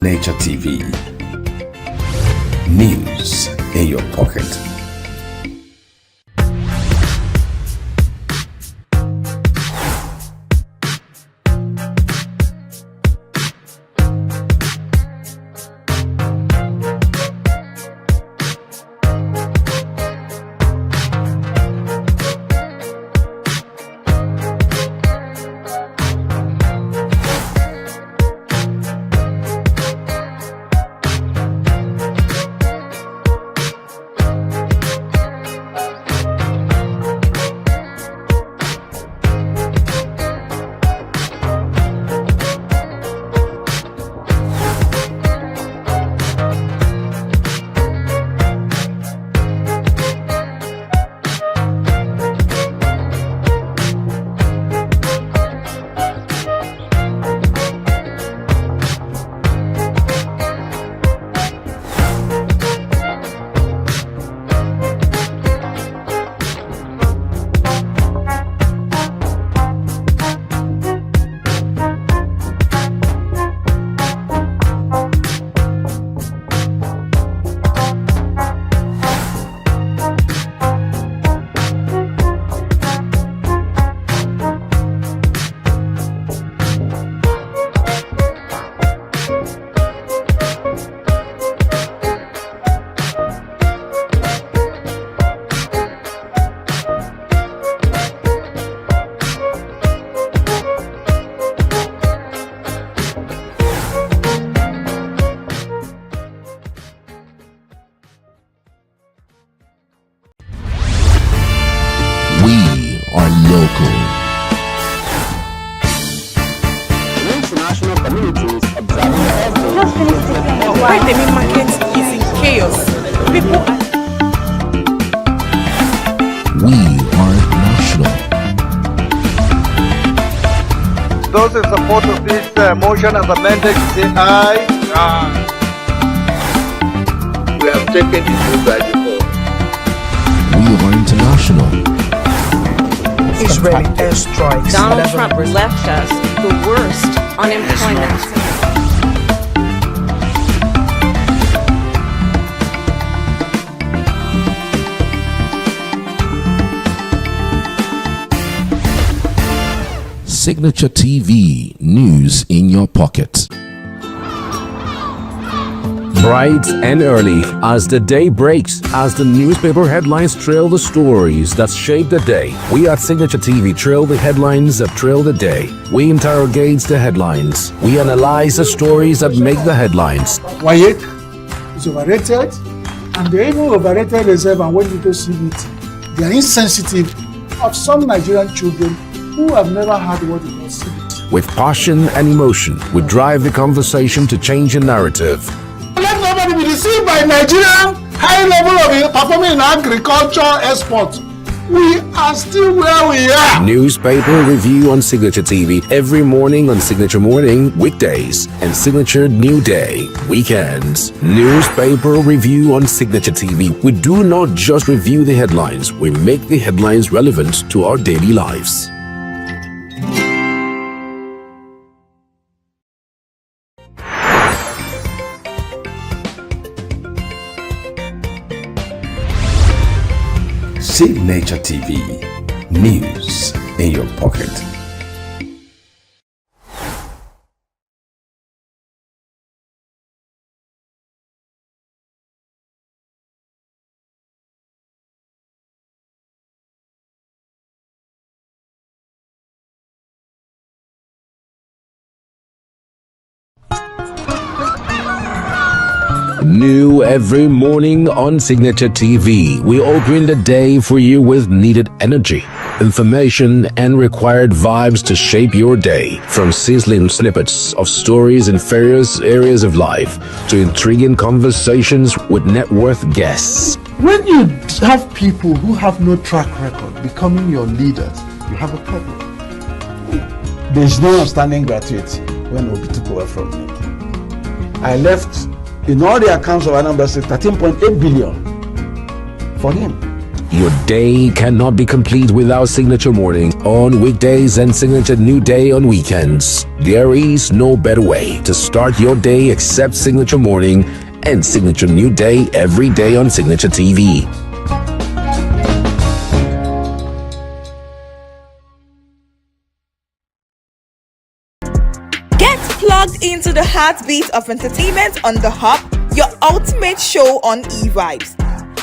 Nature TV. News in your pocket. Those in support of this motion as amended, say aye. Aye. We have taken this move by default. We are international. Israeli airstrikes. Donald Trump left us the worst unemployment. Signature TV, news in your pocket. Bright and early as the day breaks, as the newspaper headlines trail the stories that shape the day, we at Signature TV trail the headlines that trail the day. We interrogate the headlines. We analyze the stories that make the headlines. Wyatt is overrated, and they even overrated themselves, and when people see it, they are insensitive of some Nigerian children who have never had what they call CBT. With passion and emotion, we drive the conversation to change the narrative. Let nobody be deceived by Nigerian high level of performing in agriculture export. We are still where we are. Newspaper review on Signature TV every morning on Signature Morning weekdays and Signature New Day weekends. Newspaper review on Signature TV. We do not just review the headlines, we make the headlines relevant to our daily lives. Signature TV. News in your pocket. New every morning on Signature TV, we open the day for you with needed energy, information, and required vibes to shape your day. From sizzling snippets of stories in various areas of life to intriguing conversations with net worth guests. When you have people who have no track record becoming your leaders, you have a problem. There is no outstanding gratuity when Obi took over from me. I left in all the accounts of Anambra State 13.8 billion for him. Your day cannot be complete without Signature Morning on weekdays and Signature New Day on weekends. There is no better way to start your day except Signature Morning and Signature New Day every day on Signature TV. Get plugged into the heartbeat of entertainment on The Hub, your ultimate show on eVibes.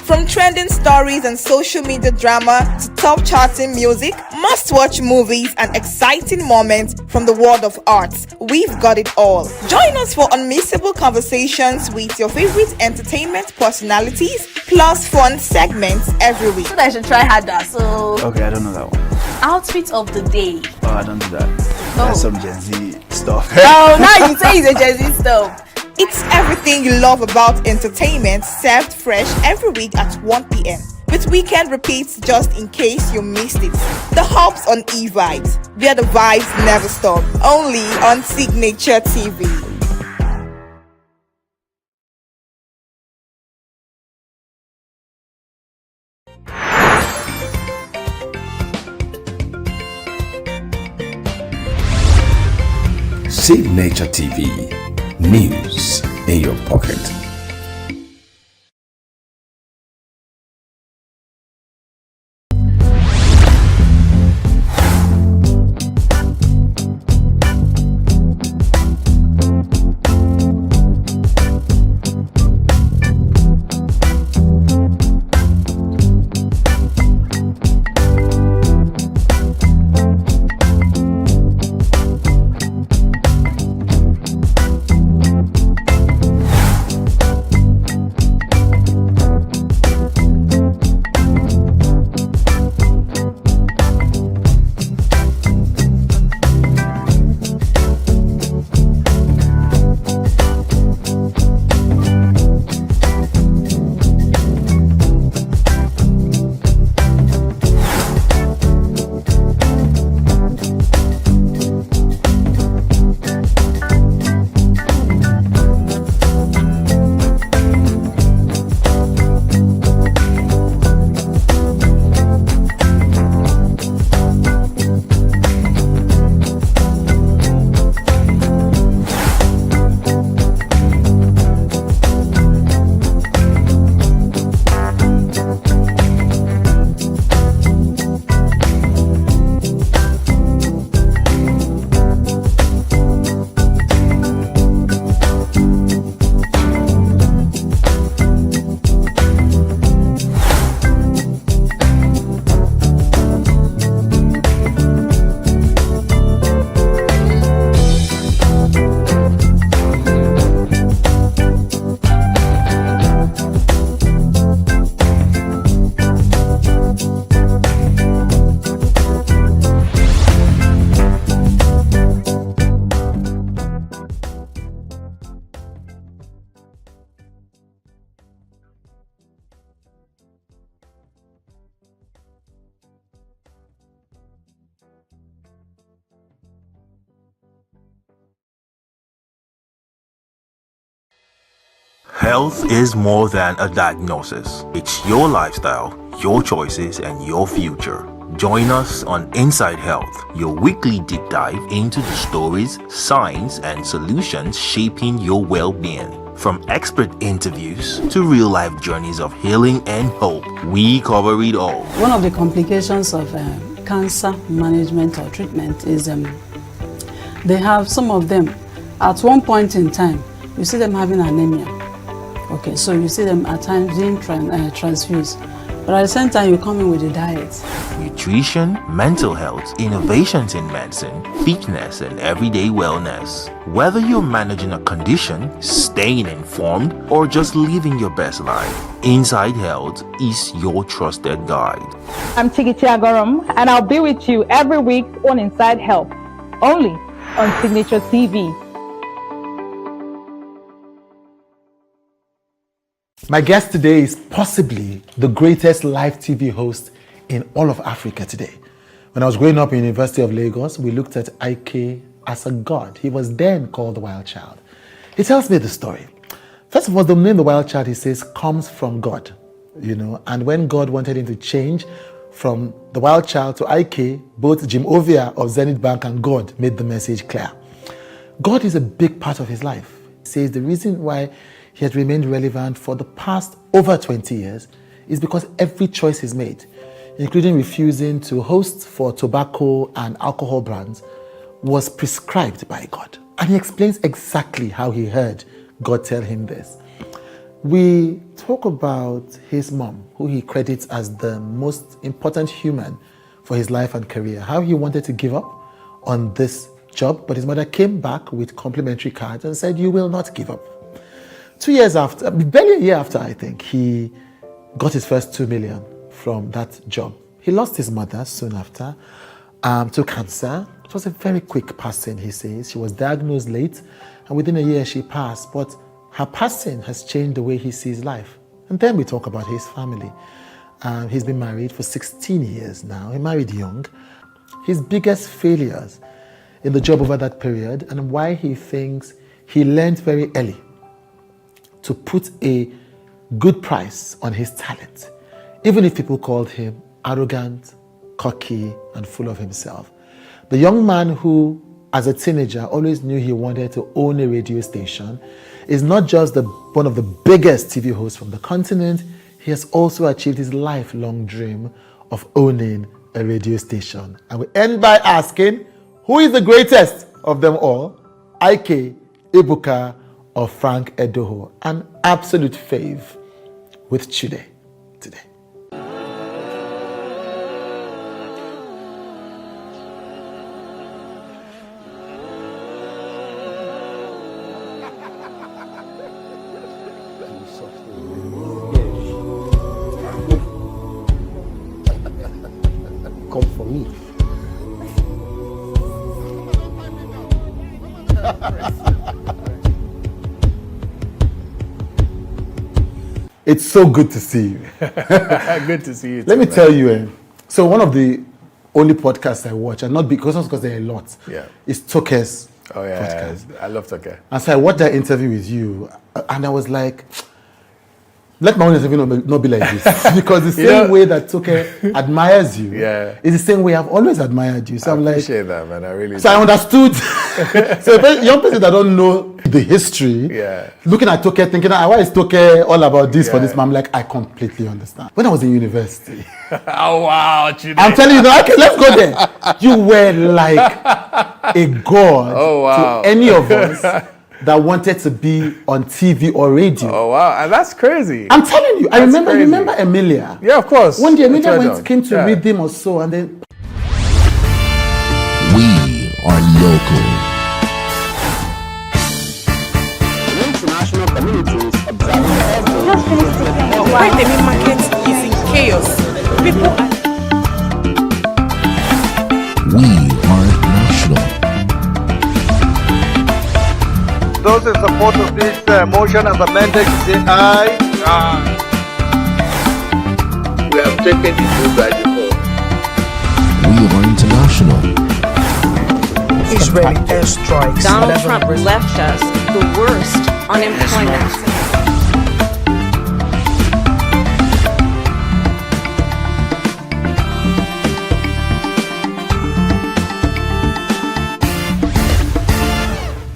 From trending stories and social media drama to top charting music, must-watch movies and exciting moments from the world of arts, we've got it all. Join us for unmissable conversations with your favorite entertainment personalities, plus fun segments every week. I should try harder, so... Okay, I don't know that one. Outfit of the day. Oh, I don't do that. That's some Gen Z stuff. Oh, now you say it's a Gen Z stuff. It's everything you love about entertainment, served fresh every week at 1 p.m. with weekend repeats just in case you missed it. The Hub's on eVibes, where the vibes never stop. Only on Signature TV. Signature TV. News in your pocket. Health is more than a diagnosis. It's your lifestyle, your choices, and your future. Join us on Inside Health, your weekly deep dive into the stories, science, and solutions shaping your well-being. From expert interviews to real-life journeys of healing and hope, we cover it all. One of the complications of cancer management or treatment is they have some of them, at one point in time, you see them having anemia. Okay, so you see them at times being transfused. But at the same time, you come in with a diet. Nutrition, mental health, innovations in medicine, fitness, and everyday wellness. Whether you're managing a condition, staying informed, or just living your best life, Inside Health is your trusted guide. I'm Signaturetv, and I'll be with you every week on Inside Health, only on Signature TV. My guest today is possibly the greatest live TV host in all of Africa today. When I was growing up in University of Lagos, we looked at Ike as a god. He was then called the Wild Child. He tells me the story. First of all, the name the Wild Child, he says, comes from God. And when God wanted him to change from the wild child to IK, both Jim Ovia of Zenith Bank and God made the message clear. God is a big part of his life. He says the reason why he has remained relevant for the past over 20 years is because every choice he's made, including refusing to host for tobacco and alcohol brands, was prescribed by God. And he explains exactly how he heard God tell him this. We talk about his mom, who he credits as the most important human for his life and career, how he wanted to give up on this job, but his mother came back with complimentary cards and said, "You will not give up." 2 years after, barely a year after, I think, he got his first 2 million from that job. He lost his mother soon after to cancer. It was a very quick passing, he says. She was diagnosed late, and within a year she passed, but her passing has changed the way he sees life. And then we talk about his family. He's been married for 16 years now. He married young. His biggest failures in the job over that period, and why he thinks he learned very early to put a good price on his talent, even if people called him arrogant, cocky, and full of himself. The young man who, as a teenager, always knew he wanted to own a radio station is not just one of the biggest TV hosts from the continent, he has also achieved his lifelong dream of owning a radio station. And we end by asking, who is the greatest of them all? Ike, Ibuka, or Frank Edoho? An absolute fave with Chude today. Come for me. It's so good to see you. Good to see you too, Let me man. tell you, so one of the only podcasts I watch, and not because there are a lot, is Toke's podcast. I love Toke. And so I watched that interview with you, and I was like, let my own interview not be like this. Because the same way that Toke admires you is the same way I've always admired you. So I'm like, I appreciate that, man. I really so do. I understood. So a young person that don't know the history, looking at Toke, thinking, why is Toke all about this for this man? I'm like, I completely understand. When I was in university, oh wow, I'm telling you, okay, let's go there. You were like a god to any of us that wanted to be on TV or radio. Oh wow, and that's crazy. I'm telling you, I remember Emilia. Yeah, of course. One day Emilia came to read them or so, and then We are local. International communities observing Why the main market is in chaos. People are We are national. Those in support of this motion as amended say aye. We have taken the news by default. We are international. Israeli airstrikes. Donald Trump left us the worst unemployment.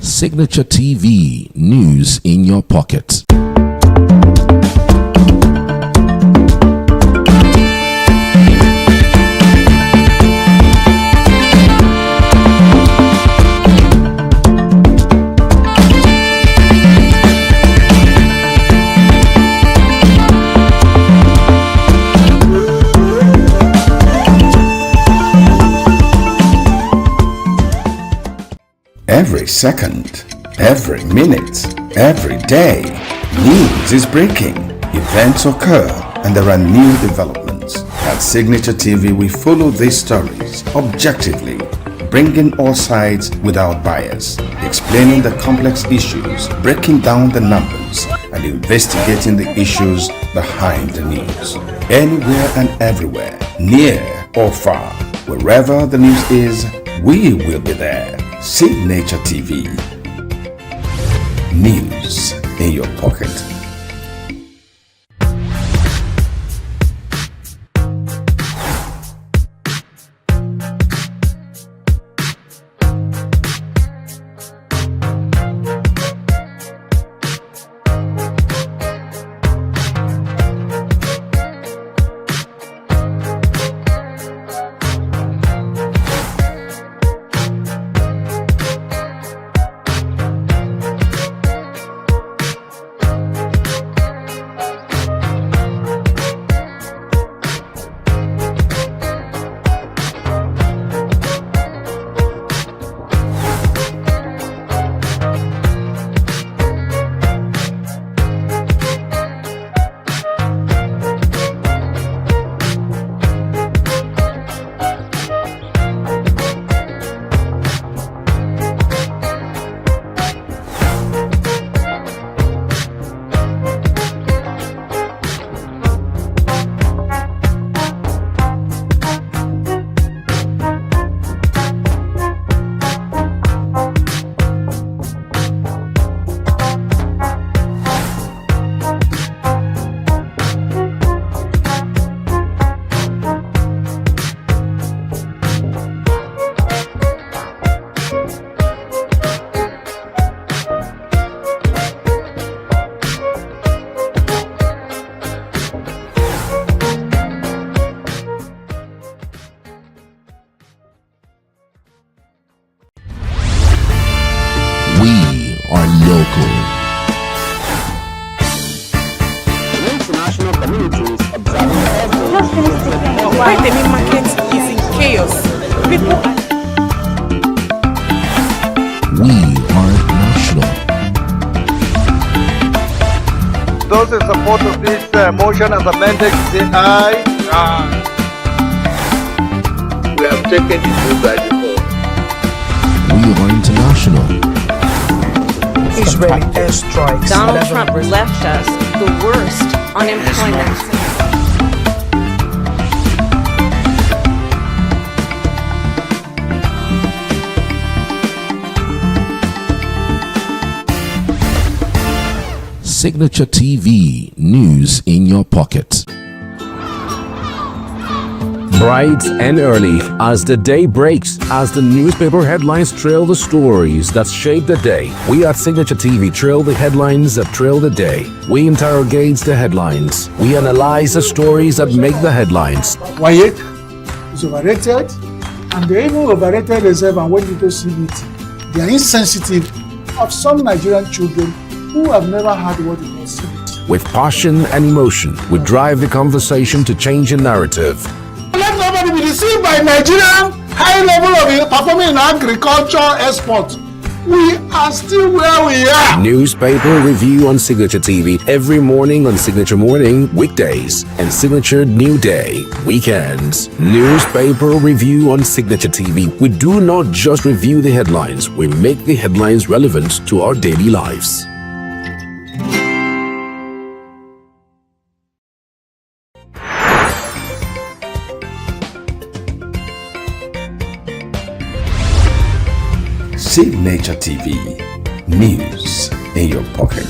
Signature TV, news in your pocket. Every second, every minute, every day, news is breaking, events occur, and there are new developments. At Signature TV, we follow these stories objectively, bringing all sides without bias, explaining the complex issues, breaking down the numbers, and investigating the issues behind the news. Anywhere and everywhere, near or far, wherever the news is, we will be there. Signature TV. News in your pocket. Signaturetv market is in chaos. People are We are national. Those in support of this motion as amended, say aye. We have taken the vote by default. We are international. Israeli airstrikes. Donald Trump left us the worst unemployment. Signature TV, news in your pocket. Bright and early as the day breaks, as the newspaper headlines trail the stories that shape the day. We at Signature TV trail the headlines that trail the day. We interrogate the headlines. We analyze the stories that make the headlines. Wyatt is overrated, and they even overrated reserve and went into CBT. They are insensitive of some Nigerian children who have never had what it was CBT. With passion and emotion, we drive the conversation to change a narrative. Let nobody be deceived by Nigerian high level of performing in agriculture export. We are still where we are. Newspaper review on Signature TV every morning on Signature Morning, weekdays, and Signature New Day, weekends. Newspaper review on Signature TV. We do not just review the headlines, we make the headlines relevant to our daily lives. Signature TV, news in your pocket.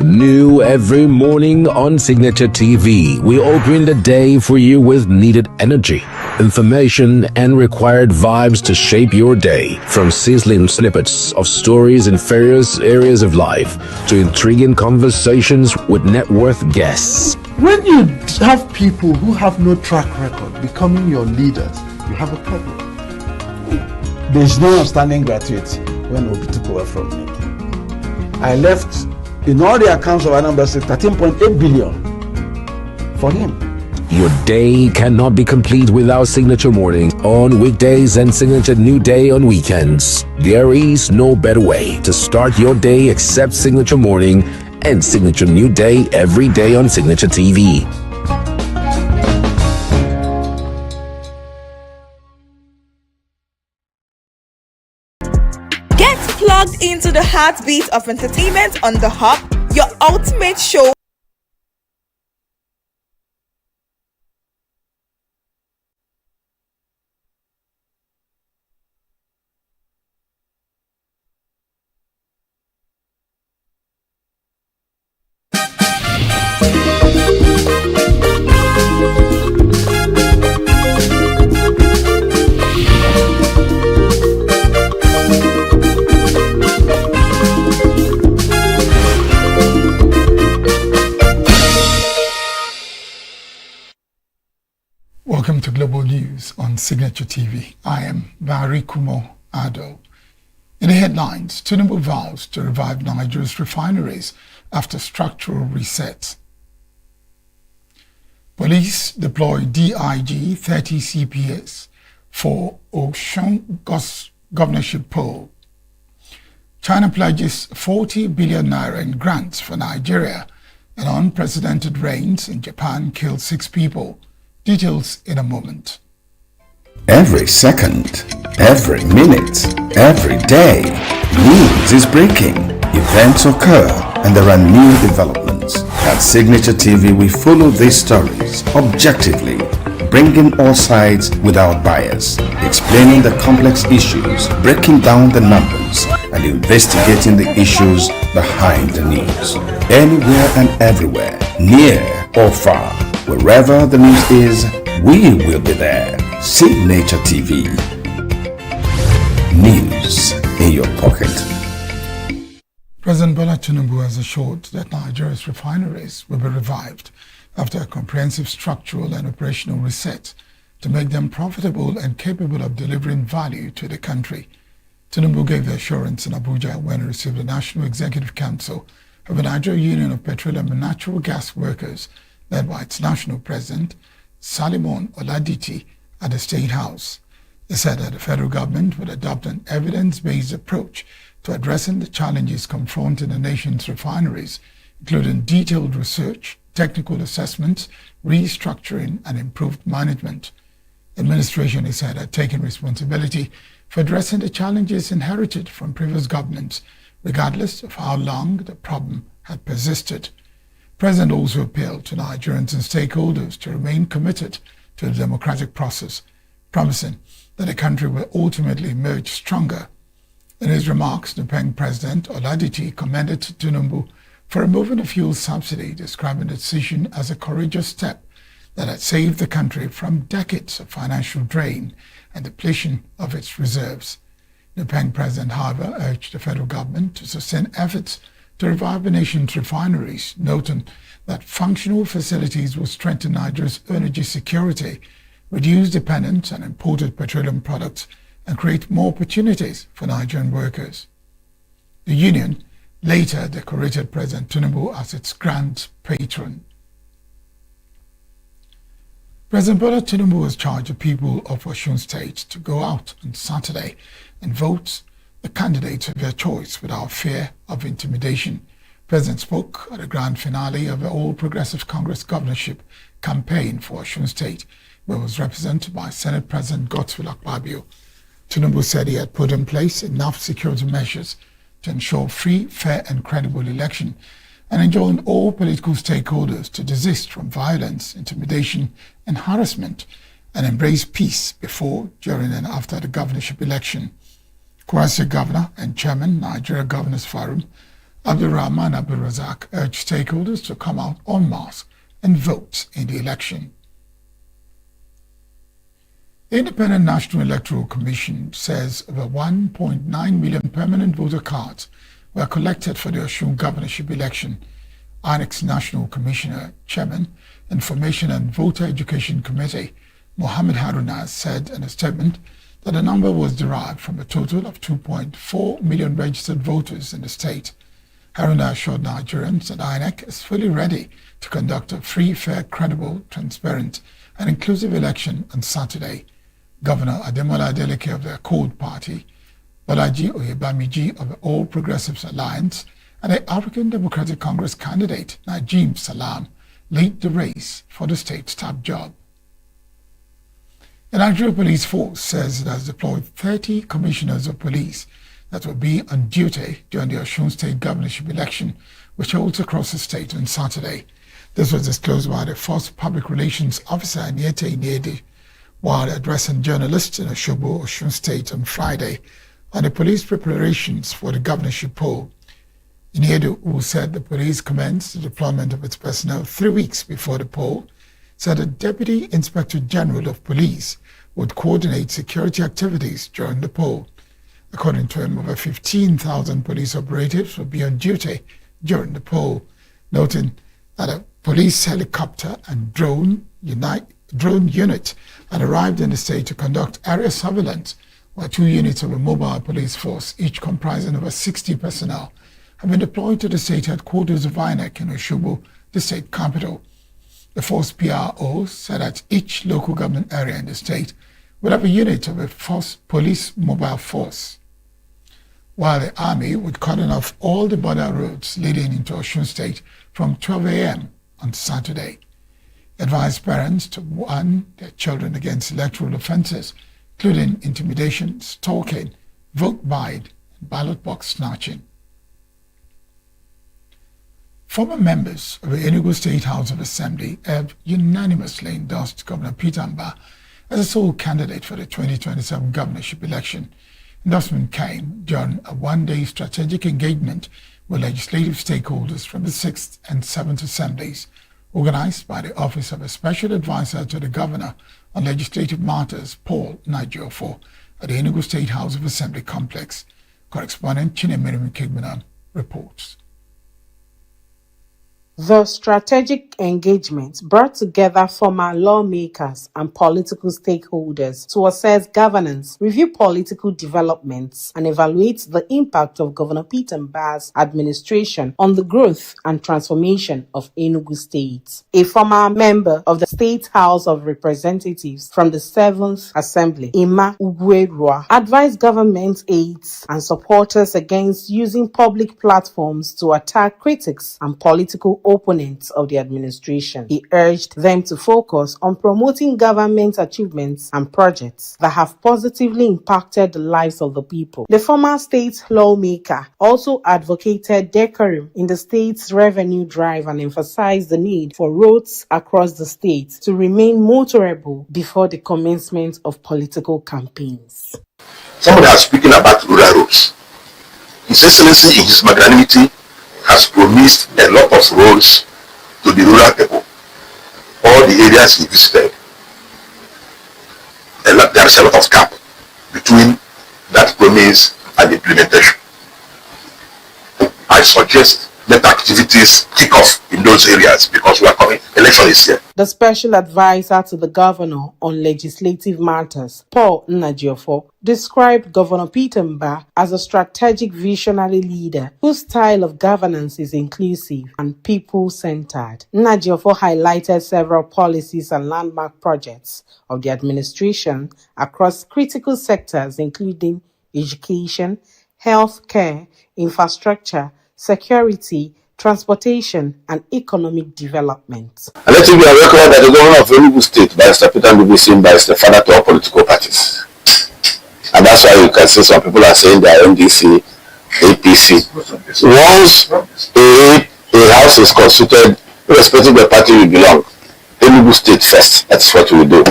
New every morning on Signature TV, we open the day for you with needed energy, information, and required vibes to shape your day. From sizzling snippets of stories in various areas of life to intriguing conversations with net worth guests. When you have people who have no track record becoming your leaders, you have a problem. There's no outstanding gratuity when Obi took over from me. I left, in all the accounts of Anambra State, 13.8 billion for him. Your day cannot be complete without Signature Morning on weekdays and Signature New Day on weekends. There is no better way to start your day except Signature Morning and Signature New Day every day on Signature TV. Get plugged into the heartbeat of entertainment on the Hub, your ultimate show. Welcome to Global News on Signature TV. I am Barry Kumo Ado. In the headlines, Tinubu vows to revive Nigeria's refineries after structural reset. Police deploy DIG 30 CPS for Osun governorship poll. China pledges 40 billion naira in grants for Nigeria, and unprecedented rains in Japan killed 6 people. Details in a moment. Every second, every minute, every day, news is breaking. Events occur and there are new developments. At Signature TV, we follow these stories objectively, bringing all sides without bias, explaining the complex issues, breaking down the numbers, and investigating the issues behind the news. Anywhere and everywhere, near or far, wherever the news is, we will be there. Signature TV. News in your pocket. President Bola Tinubu has assured that Nigeria's refineries will be revived after a comprehensive structural and operational reset to make them profitable and capable of delivering value to the country. Tinubu gave the assurance in Abuja when he received the National Executive Council of the Nigeria Union of Petroleum and Natural Gas Workers, led by its national president, Salimon Oladiti, at the State House. He said that the federal government would adopt an evidence-based approach to addressing the challenges confronting the nation's refineries, including detailed research, technical assessments, restructuring, and improved management. The administration, he said, had taken responsibility for addressing the challenges inherited from previous governments, regardless of how long the problem had persisted. The President also appealed to Nigerians and stakeholders to remain committed to the democratic process, promising that the country will ultimately emerge stronger. In his remarks, the NUPENG President Oladiti commended Tinubu for removing the fuel subsidy, describing the decision as a courageous step that had saved the country from decades of financial drain and depletion of its reserves. The NUPENG President, however, urged the federal government to sustain efforts to revive the nation's refineries, noting that functional facilities will strengthen Nigeria's energy security, reduce dependence on imported petroleum products, and create more opportunities for Nigerian workers. The union later decorated President Tinubu as its grand patron. President Bola Tinubu has charged the people of Osun State to go out on Saturday and vote the candidates of their choice without fear of intimidation. The President spoke at the grand finale of the All Progressive Congress governorship campaign for Osun State, where it was represented by Senate President Godswill Akpabio. Tinubu said he had put in place enough security measures to ensure free, fair and credible election, and enjoined all political stakeholders to desist from violence, intimidation and harassment and embrace peace before, during and after the governorship election. Kwasi Governor and Chairman, Nigeria Governors Forum, Abdulrahman Abdulrazak, urged stakeholders to come out en masse and vote in the election. The Independent National Electoral Commission says over 1.9 million permanent voter cards were collected for the Osun governorship election. INEC's National Commissioner, Chairman, Information and Voter Education Committee, Mohammed Haruna, said in a statement that the number was derived from a total of 2.4 million registered voters in the state. Haruna assured Nigerians that INEC is fully ready to conduct a free, fair, credible, transparent and inclusive election on Saturday. Governor Ademola Adeleke of the Accord Party, Bolaji Oyebamiji of the All Progressives Alliance, and the African Democratic Congress candidate Najim Salam lead the race for the state's top job. The Nigeria Police Force says it has deployed 30 commissioners of police that will be on duty during the Osun State governorship election, which holds across the state on Saturday. This was disclosed by the First Public Relations Officer, Niete Inedi, while addressing journalists in Osogbo, Osun State on Friday on the police preparations for the governorship poll. Iniedu, who said the police commenced the deployment of its personnel 3 weeks before the poll, said the Deputy Inspector General of Police would coordinate security activities during the poll. According to him, over 15,000 police operatives will be on duty during the poll, noting that a police helicopter and drone unit had arrived in the state to conduct area surveillance, while 2 units of a mobile police force, each comprising over 60 personnel, have been deployed to the state headquarters of INEC in Osogbo, the state capital. The force PRO said that each local government area in the state would have a unit of a police mobile force, while the army would cordon off all the border roads leading into Osun State from 12 a.m. on Saturday. Advised parents to warn their children against electoral offences, including intimidation, stalking, vote buying, and ballot box snatching. Former members of the ENUGU State House of Assembly have unanimously endorsed Governor Peter Mbah as a sole candidate for the 2027 governorship election. Endorsement came during a one-day strategic engagement with legislative stakeholders from the 6th and 7th Assemblies, organized by the Office of a Special Advisor to the Governor on Legislative Matters, Paul Najiofo, at the ENUGU State House of Assembly complex. Correspondent Chinemere Kigbana reports. The strategic engagement brought together former lawmakers and political stakeholders to assess governance, review political developments, and evaluate the impact of Governor Peter Mbah's administration on the growth and transformation of ENUGU State. A former member of the State House of Representatives from the 7th Assembly, Emma Ugwerua, advised government aides and supporters against using public platforms to attack critics and political opponents of the administration. He urged them to focus on promoting government achievements and projects that have positively impacted the lives of the people. The former state lawmaker also advocated decorum in the state's revenue drive and emphasized the need for roads across the state to remain motorable before the commencement of political campaigns. Somebody has spoken about rural roads. His Excellency, in his magnanimity, has promised a lot of roads to the rural people. All the areas he visited, there is a lot of gap between that promise and implementation. I suggest that activities kick off in those areas because we are coming. Election is here. The special advisor to the governor on legislative matters, Paul Nnajiofo, described Governor Peter Mbah as a strategic visionary leader whose style of governance is inclusive and people-centered. Nnajiofo highlighted several policies and landmark projects of the administration across critical sectors including education, healthcare, infrastructure, security, transportation, and economic development. And let it be a record that the governor of ENUGU State, Barrister Peter Ndubisi, is the father to all political parties. And that's why you can see some people are saying they are NDC, APC. Once a house is constituted, irrespective of the party you belong, ENUGU State first. That's what we do.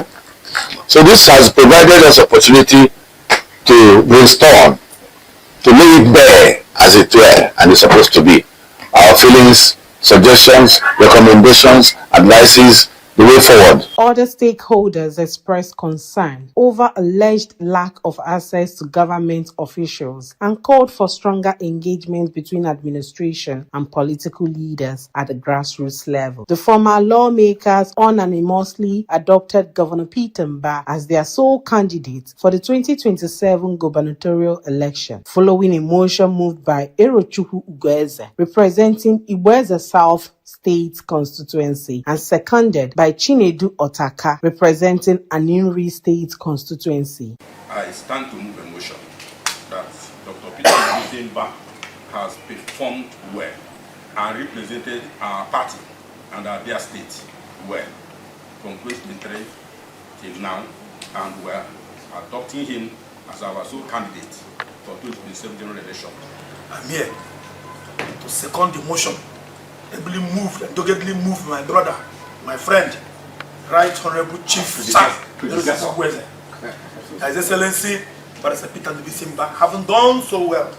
So this has provided us opportunity to brainstorm, to lay it bare, as it were, and it's supposed to be. Our feelings, suggestions, recommendations, advices, the way forward. Other stakeholders expressed concern over alleged lack of access to government officials and called for stronger engagement between administration and political leaders at the grassroots level. The former lawmakers unanimously adopted Governor Peter Mbah as their sole candidate for the 2027 gubernatorial election, following a motion moved by Erochukwu Ugwueze, representing Igboeze South State constituency, and seconded by Chinedu Otaka, representing Aninri State constituency. I stand to move a motion that Dr. Peter Mbah has performed well and represented our party and their state well from 2023 till now, and we are adopting him as our sole candidate for 2027 general election. I'm here to second the motion. Ably moved and doggedly moved my brother, my friend, Right Honorable Chief Sir, His Excellency, Barrister Peter Ndubisi, haven't done so well,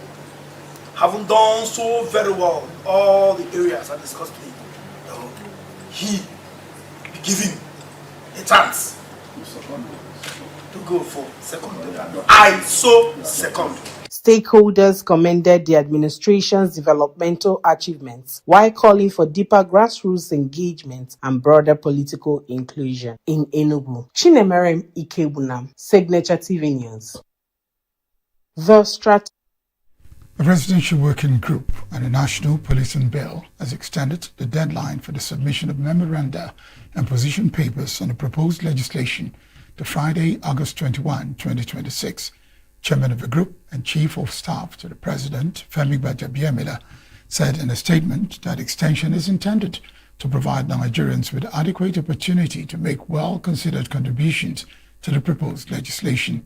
haven't done so very well in all the areas I discussed with him. He be given a chance to go for second. I so second. Stakeholders commended the administration's developmental achievements while calling for deeper grassroots engagement and broader political inclusion in Enugu. Chinemerem Ikebunam, Signaturetv News. The Presidential Working Group on the National Policing Bill has extended the deadline for the submission of memoranda and position papers on the proposed legislation to Friday, August 21, 2026. Chairman of the group and Chief of Staff to the President, Femi Gbajabiamila, said in a statement that extension is intended to provide Nigerians with adequate opportunity to make well-considered contributions to the proposed legislation.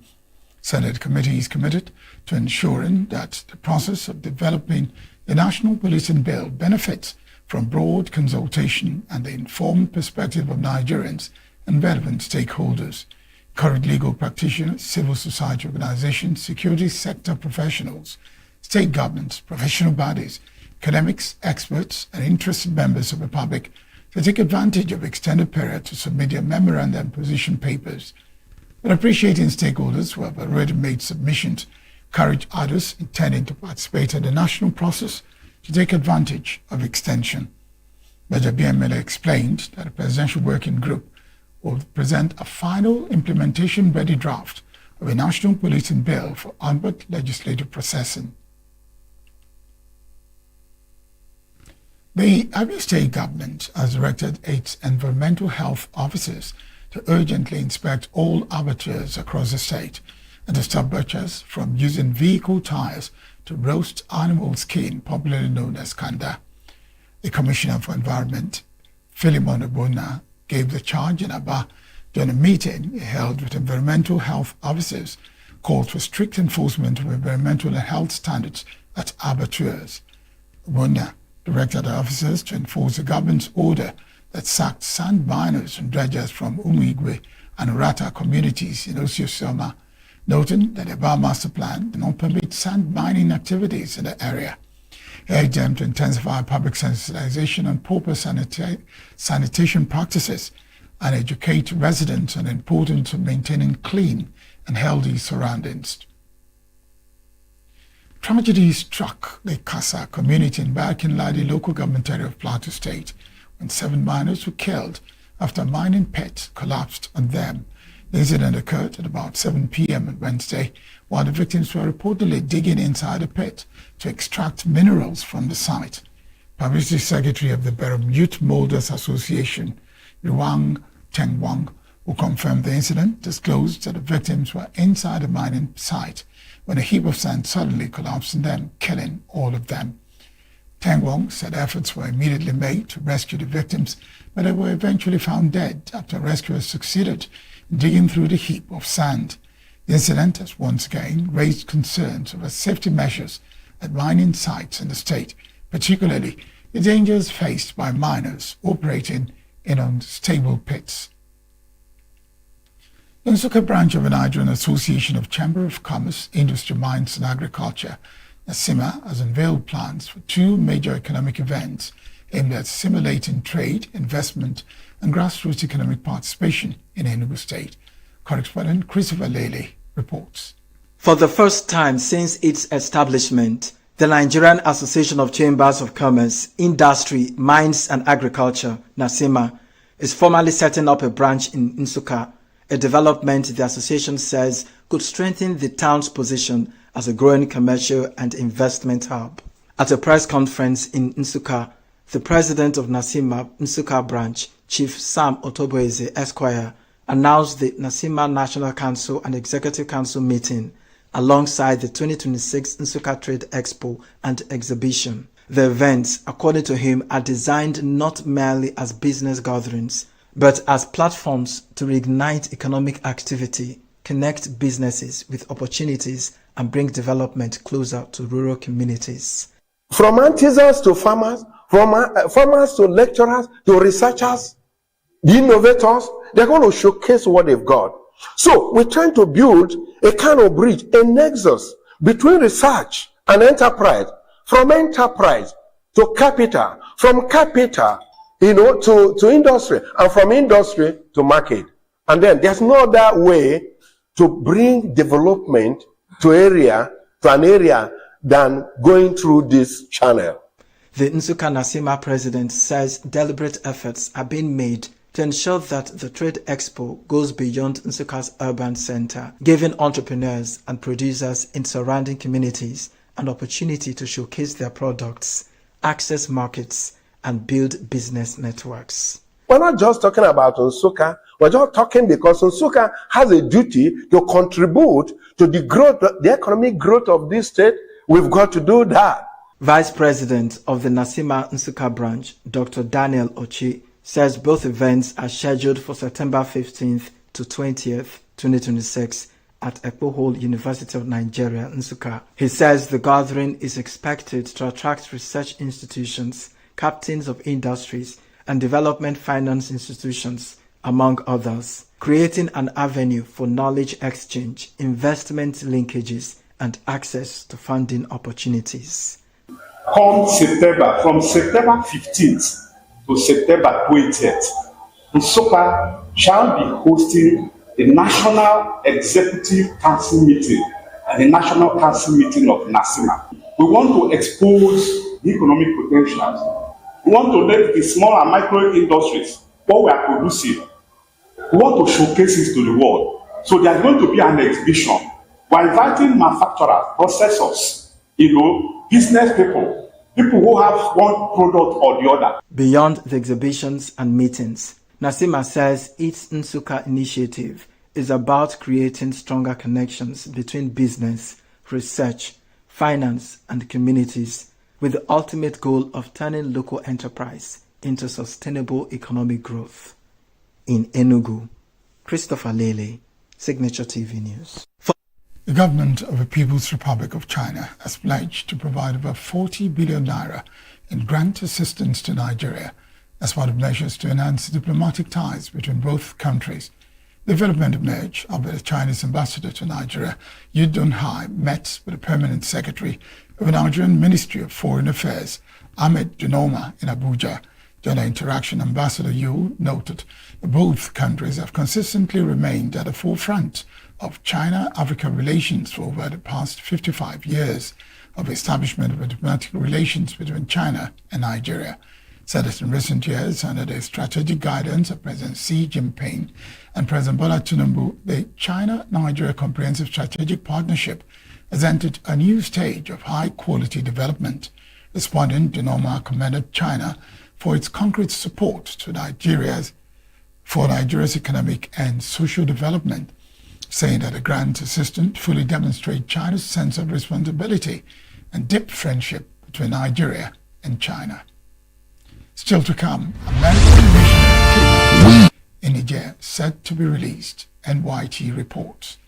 Senate committee is committed to ensuring that the process of developing the National Policing Bill benefits from broad consultation and the informed perspective of Nigerians and relevant stakeholders. Current legal practitioners, civil society organizations, security sector professionals, state governments, professional bodies, academics, experts, and interested members of the public to take advantage of extended period to submit their memoranda and position papers. But appreciating stakeholders who have already made submissions, encourage others intending to participate in the national process to take advantage of extension. Major BMLA explained that a presidential working group will present a final implementation-ready draft of a national policing bill for onward legislative processing. The Abia State government has directed its environmental health officers to urgently inspect all abattoirs across the state and to stop butchers from using vehicle tires to roast animal skin, popularly known as kanda. The Commissioner for Environment, Philemon Obona, gave the charge in Aba during a meeting held with environmental health officers, called for strict enforcement of environmental and health standards at abattoirs. Obona directed the officers to enforce the government's order that sacked sand miners and dredgers from Umigwe and Urata communities in Osiosoma, noting that the Aba Master Plan did not permit sand mining activities in the area. He urged them to intensify public sensitization on proper sanitation practices and educate residents on the importance of maintaining clean and healthy surroundings. Tragedy struck the Kasa community in Barkinladi local government area of Plateau State when 7 miners were killed after a mining pit collapsed on them. The incident occurred at about 7 p.m. on Wednesday, while the victims were reportedly digging inside a pit to extract minerals from the site. Publicity Secretary of the Berum Youth Molders Association, Yuang Tengwang, who confirmed the incident, disclosed that the victims were inside a mining site when a heap of sand suddenly collapsed on them, killing all of them. Tengwang said efforts were immediately made to rescue the victims, but they were eventually found dead after rescuers succeeded in digging through the heap of sand. The incident has once again raised concerns over safety measures at mining sites in the state, particularly the dangers faced by miners operating in unstable pits. The Nsukka branch of the Nigerian Association of Chamber of Commerce, Industry, Mines and Agriculture, NASIMA, has unveiled plans for 2 major economic events aimed at stimulating trade, investment and grassroots economic participation in Enugu State. Correspondent Christopher Lele reports. For the first time since its establishment, the Nigerian Association of Chambers of Commerce, Industry, Mines and Agriculture, NASIMA, is formally setting up a branch in Nsukka, a development the association says could strengthen the town's position as a growing commercial and investment hub. At a press conference in Nsukka, the president of NASIMA Nsukka branch, Chief Sam Otoboeze Esquire, announced the NASIMA National Council and Executive Council meeting alongside the 2026 Nsukka Trade Expo and Exhibition. The events, according to him, are designed not merely as business gatherings, but as platforms to reignite economic activity, connect businesses with opportunities, and bring development closer to rural communities. From artisans to farmers, from farmers to lecturers to researchers, the innovators, they're going to showcase what they've got. So we're trying to build a kind of bridge, a nexus between research and enterprise, from enterprise to capital, from capital, to industry, and from industry to market. And then there's no other way to bring development to an area than going through this channel. The Nsukka NASIMA president says deliberate efforts are being made to ensure that the Trade Expo goes beyond Nsukka's urban center, giving entrepreneurs and producers in surrounding communities an opportunity to showcase their products, access markets, and build business networks. We're not just talking about Nsukka, we're just talking because Nsukka has a duty to contribute to the growth, the economic growth of this state. We've got to do that. Vice President of the NASIMA Nsukka branch, Dr. Daniel Ochi, says both events are scheduled for September 15th to 20th, 2026 at Ekpo Hall, University of Nigeria, Nsukka. He says the gathering is expected to attract research institutions, captains of industries, and development finance institutions, among others, creating an avenue for knowledge exchange, investment linkages, and access to funding opportunities. Come September, from September 15th to September 20th, Nsukka shall be hosting the National Executive Council meeting and the National Council meeting of NASIMA. We want to expose the economic potentials. We want to let the small and micro industries, what we are producing, we want to showcase it to the world. So there's going to be an exhibition. We're inviting manufacturers, processors, business people, people who have one product or the other. Beyond the exhibitions and meetings, Nasima says its Nsuka initiative is about creating stronger connections between business, research, finance, and communities, with the ultimate goal of turning local enterprise into sustainable economic growth. In ENUGU, Christopher Lele, Signature TV News. The government of the People's Republic of China has pledged to provide over 40 billion naira in grant assistance to Nigeria as part of measures to enhance diplomatic ties between both countries. The development emerged after the Chinese ambassador to Nigeria, Yu Dunhai, met with the permanent secretary of the Nigerian Ministry of Foreign Affairs, Ahmed Dunoma, in Abuja. During the interaction, Ambassador Yu noted that both countries have consistently remained at the forefront of China-Africa relations for over the past 55 years of the establishment of diplomatic relations between China and Nigeria. Said that in recent years, under the strategic guidance of President Xi Jinping and President Bola Tinubu, the China-Nigeria Comprehensive Strategic Partnership has entered a new stage of high-quality development. Responding, Dunoma commended China for its concrete support to Nigeria's economic and social development, saying that the grant assistance fully demonstrates China's sense of responsibility and deep friendship between Nigeria and China. Still to come, American missionary in Niger set to be released, NYT reports.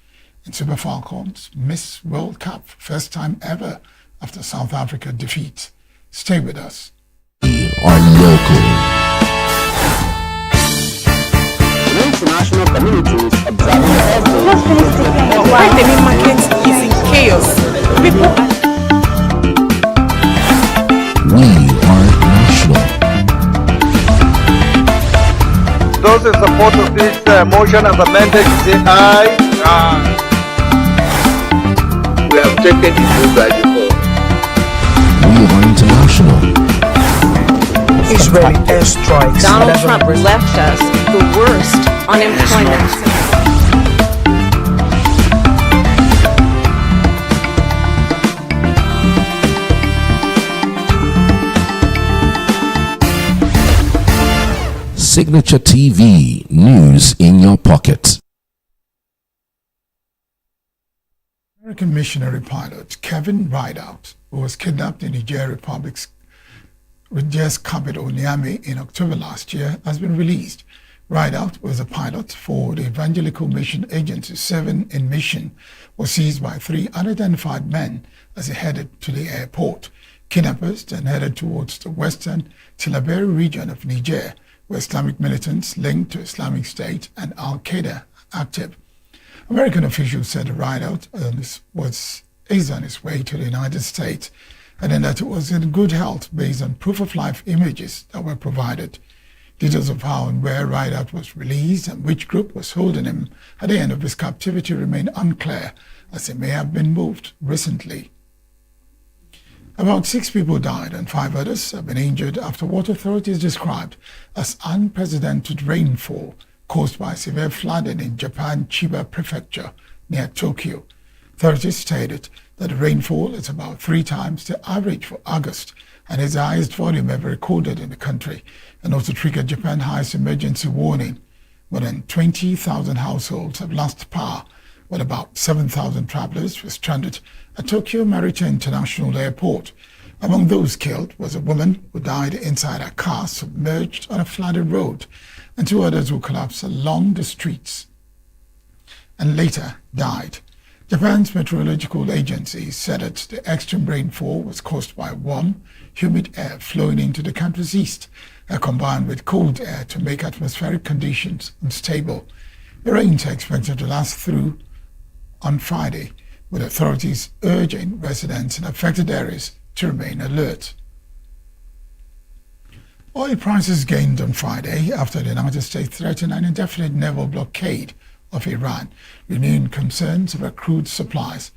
And Super Falcons miss World Cup, first time ever after South Africa defeat. Stay with us. We are local. The international community is observing the market is in chaos. We are national. Those in support of this motion as amended say aye. We have taken it through by default. We are international. Israeli airstrikes. Donald Trump left us the worst unemployment. Signature TV, news in your pocket. American missionary pilot Kevin Rideout, who was kidnapped in Niger Republic's capital Niamey in October last year, has been released. Rideout was a pilot for the Evangelical Mission Agency 7 in mission, was seized by 3 unidentified men as he headed to the airport. Kidnappers then headed towards the western Tillaberi region of Niger, where Islamic militants linked to Islamic State and Al-Qaeda active. American officials said the Rideout is on its way to the United States, and then that it was in good health based on proof-of-life images that were provided. Details of how and where Rideout was released and which group was holding him at the end of his captivity remain unclear, as he may have been moved recently. About 6 people died and 5 others have been injured after what authorities described as unprecedented rainfall caused by severe flooding in Japan Chiba Prefecture near Tokyo. Authorities stated that the rainfall is about 3 times the average for August and is the highest volume ever recorded in the country, and also triggered Japan's highest emergency warning. More than 20,000 households have lost power, while about 7,000 travelers were stranded at Tokyo Narita International Airport. Among those killed was a woman who died inside a car submerged on a flooded road, and 2 others who collapsed along the streets and later died. Japan's meteorological agency said that the extreme rainfall was caused by warm, humid air flowing into the country's east, combined with cold air to make atmospheric conditions unstable. The rains are expected to last through on Friday, with authorities urging residents in affected areas to remain alert. Oil prices gained on Friday after the United States threatened an indefinite naval blockade of Iran, renewing concerns over crude supplies.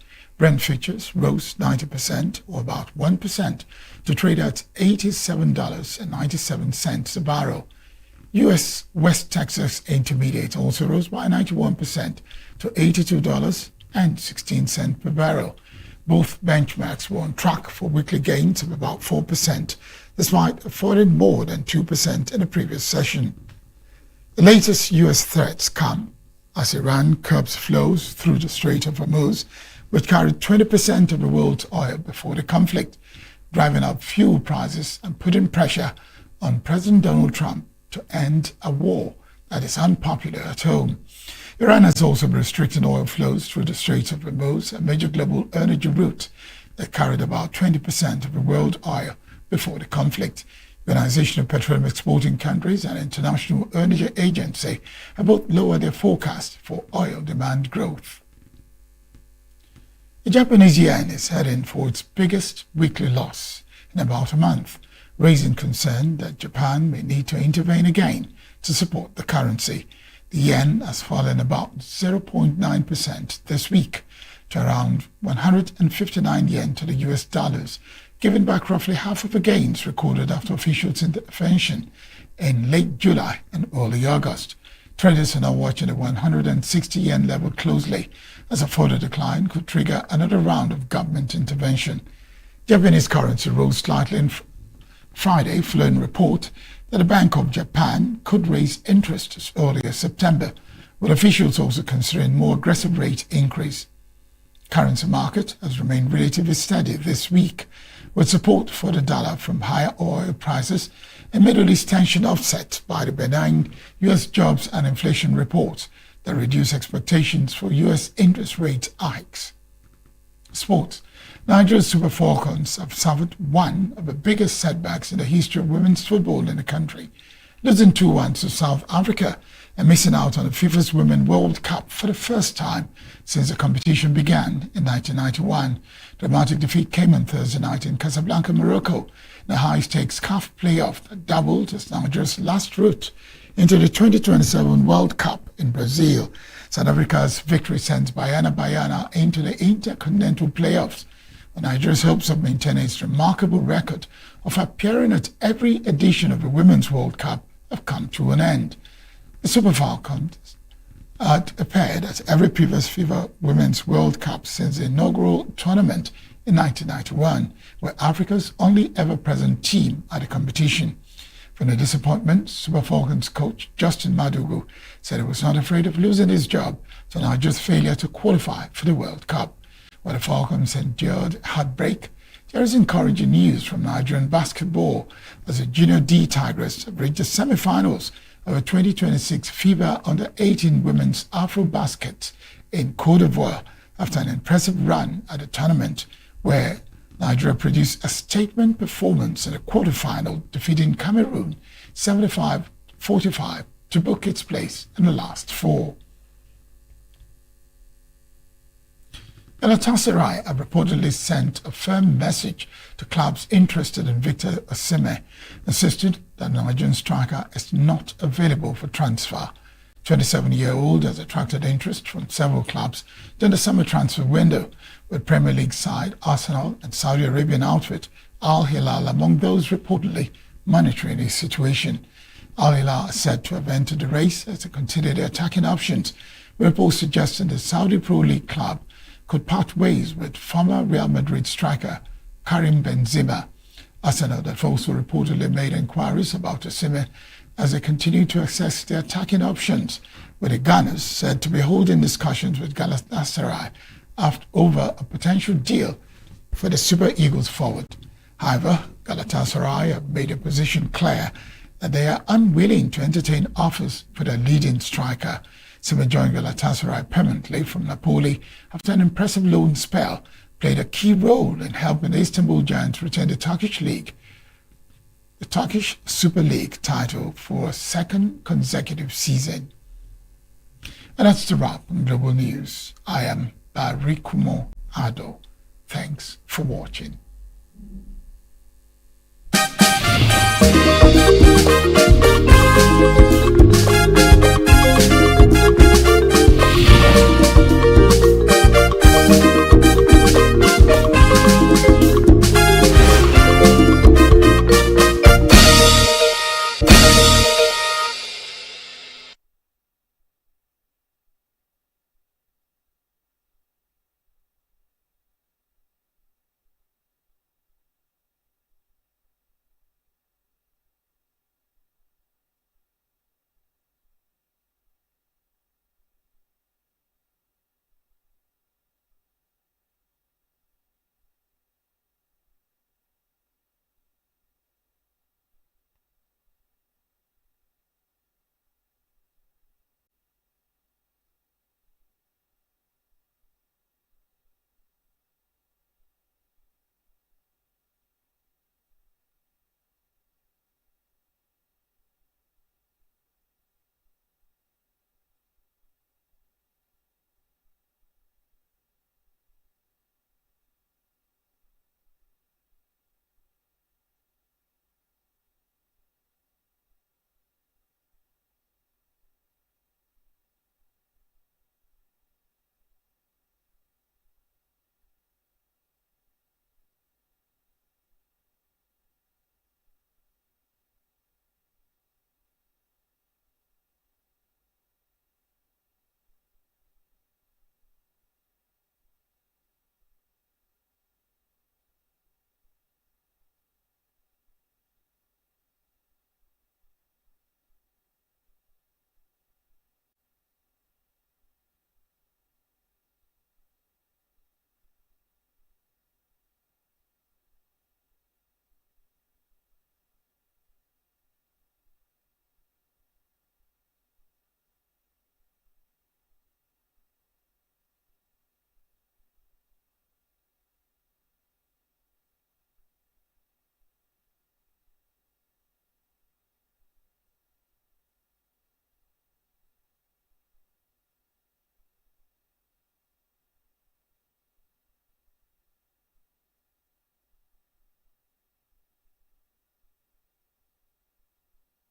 Brent futures rose 90%, or about 1%, to trade at $87.97 a barrel. U.S. West Texas Intermediate also rose by 91% to $82.16 per barrel. Both benchmarks were on track for weekly gains of about 4%, despite falling more than 2% in the previous session. The latest U.S. threats come as Iran curbs flows through the Strait of Hormuz, which carried 20% of the world's oil before the conflict, driving up fuel prices and putting pressure on President Donald Trump to end a war that is unpopular at home. Iran has also been restricting oil flows through the Strait of Hormuz, a major global energy route that carried about 20% of the world oil before the conflict. The Organization of Petroleum Exporting Countries and International Energy Agency have both lowered their forecast for oil demand growth. The Japanese yen is heading for its biggest weekly loss in about a month, raising concern that Japan may need to intervene again to support the currency. The yen has fallen about 0.9% this week to around 159 yen to the US dollars, giving back roughly half of the gains recorded after officials' intervention in late July and early August. Traders are now watching the 160 yen level closely, as a further decline could trigger another round of government intervention. Japanese currency rose slightly on Friday, following a report that the Bank of Japan could raise interest as early as September, with officials also considering more aggressive rate increase. Currency market has remained relatively steady this week, with support for the dollar from higher oil prices and Middle East tension offset by the benign U.S. jobs and inflation reports that reduce expectations for U.S. interest rate hikes. Sports. Nigeria's Super Falcons have suffered one of the biggest setbacks in the history of women's football in the country, losing 2-1 to South Africa and missing out on the FIFA's Women's World Cup for the first time since the competition began in 1991. Dramatic defeat came on Thursday night in Casablanca, Morocco, in a high-stakes CAF playoff that doubled as Nigeria's last route into the 2027 World Cup in Brazil. South Africa's victory sends Bayana into the intercontinental playoffs, with Nigeria's hopes of maintaining its remarkable record of appearing at every edition of the Women's World Cup have come to an end. The Super Falcons had appeared at every previous FIFA Women's World Cup since the inaugural tournament in 1991, where Africa's only ever present team at the competition. From the disappointment, Super Falcons coach Justin Madugu said he was not afraid of losing his job to Nigeria's failure to qualify for the World Cup. While the Falcons endured heartbreak, there is encouraging news from Nigerian basketball as the Junior D Tigers have reached the semi-finals of the 2026 FIBA Under-18 Women's Afro-Basket in Cote d'Ivoire after an impressive run at the tournament, where Nigeria produced a statement performance in the quarterfinal, defeating Cameroon 75-45 to book its place in the last four. Galatasaray have reportedly sent a firm message to clubs interested in Victor Osimhen, insisting that the Nigerian striker is not available for transfer. 27-year-old has attracted interest from several clubs during the summer transfer window, with Premier League side Arsenal and Saudi Arabian outfit Al Hilal among those reportedly monitoring his situation. Al Hilal is said to have entered the race as they consider their attacking options, with reports suggesting the Saudi Pro League club could part ways with former Real Madrid striker Karim Benzema. Arsenal have also reportedly made inquiries about Osimhen as they continue to assess their attacking options, with the Gunners said to be holding discussions with Galatasaray over a potential deal for the Super Eagles forward. However, Galatasaray have made a position clear that they are unwilling to entertain offers for their leading striker. Osimhen joined Galatasaray permanently from Napoli after an impressive loan spell, played a key role in helping the Istanbul Giants retain the Turkish Super League title for a second consecutive season. And that's the wrap on Global News. I am Barikumo Ado. Thanks for watching.